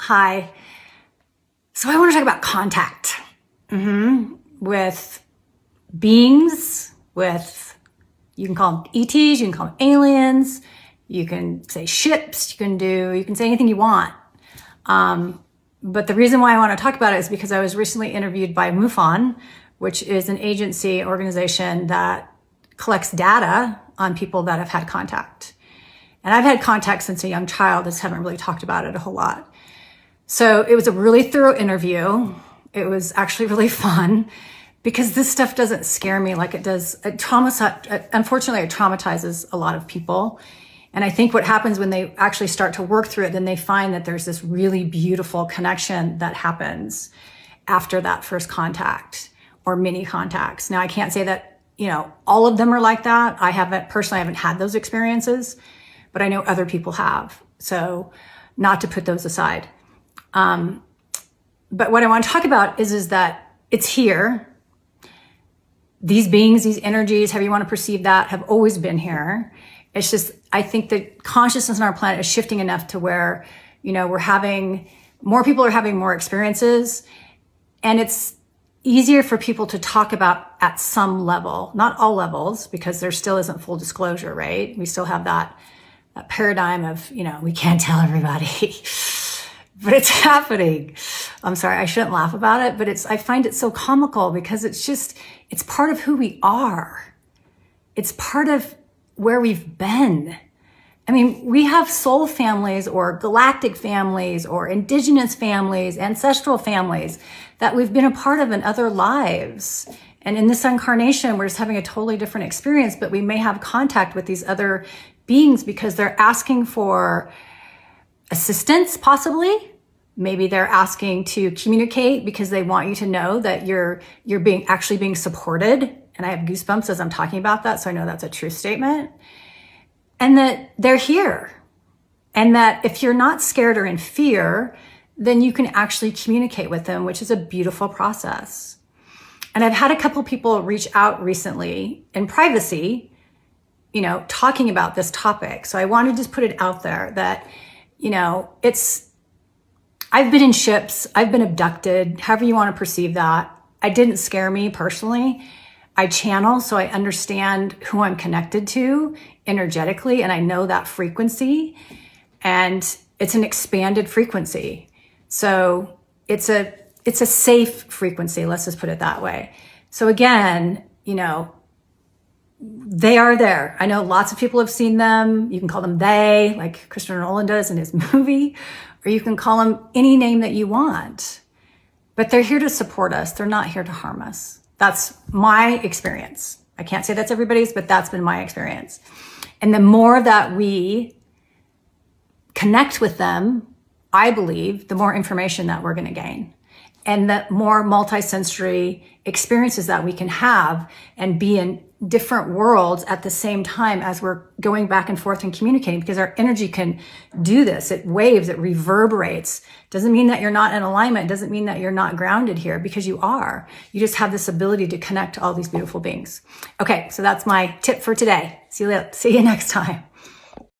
Hi. So I want to talk about contact with beings, you can call them ETs, you can call them aliens, you can say ships, you can say anything you want. But the reason why I want to talk about it is because I was recently interviewed by MUFON, which is an agency organization that collects data on people that have had contact. And I've had contact since a young child, just haven't really talked about it a whole lot. So it was a really thorough interview. It was actually really fun because this stuff doesn't scare me like it does. Unfortunately, it traumatizes a lot of people. And I think what happens when they actually start to work through it, then they find that there's this really beautiful connection that happens after that first contact or mini contacts. Now, I can't say that, all of them are like that. I haven't had those experiences, but I know other people have. So not to put those aside. But what I want to talk about is that it's here. These beings, these energies, however you want to perceive that, have always been here. It's just, I think that consciousness on our planet is shifting enough to where, more people are having more experiences, and it's easier for people to talk about at some level, not all levels, because there still isn't full disclosure, right? We still have that paradigm of, we can't tell everybody. But it's happening. I'm sorry, I shouldn't laugh about it, but I find it so comical because it's part of who we are. It's part of where we've been. I mean, we have soul families or galactic families or indigenous families, ancestral families that we've been a part of in other lives. And in this incarnation, we're just having a totally different experience, but we may have contact with these other beings because they're asking for assistance, possibly. Maybe they're asking to communicate because they want you to know that you're actually being supported. And I have goosebumps as I'm talking about that, so I know that's a true statement. And that they're here. And that if you're not scared or in fear, then you can actually communicate with them, which is a beautiful process. And I've had a couple people reach out recently in privacy, talking about this topic. So I want to just put it out there that, I've been in ships, I've been abducted, however you want to perceive that. It didn't scare me personally. I channel, so I understand who I'm connected to energetically, and I know that frequency, and it's an expanded frequency. So it's a safe frequency, let's just put it that way. So again, they are there. I know lots of people have seen them. You can call them they, like Christopher Nolan does in his movie, or you can call them any name that you want. But they're here to support us. They're not here to harm us. That's my experience. I can't say that's everybody's, but that's been my experience. And the more that we connect with them, I believe, the more information that we're going to gain. And the more multisensory experiences that we can have and be in different worlds at the same time as we're going back and forth and communicating, because our energy can do this. It waves, it reverberates. Doesn't mean that you're not in alignment. Doesn't mean that you're not grounded here, because you are. You just have this ability to connect to all these beautiful beings. Okay, so that's my tip for today. See you next time.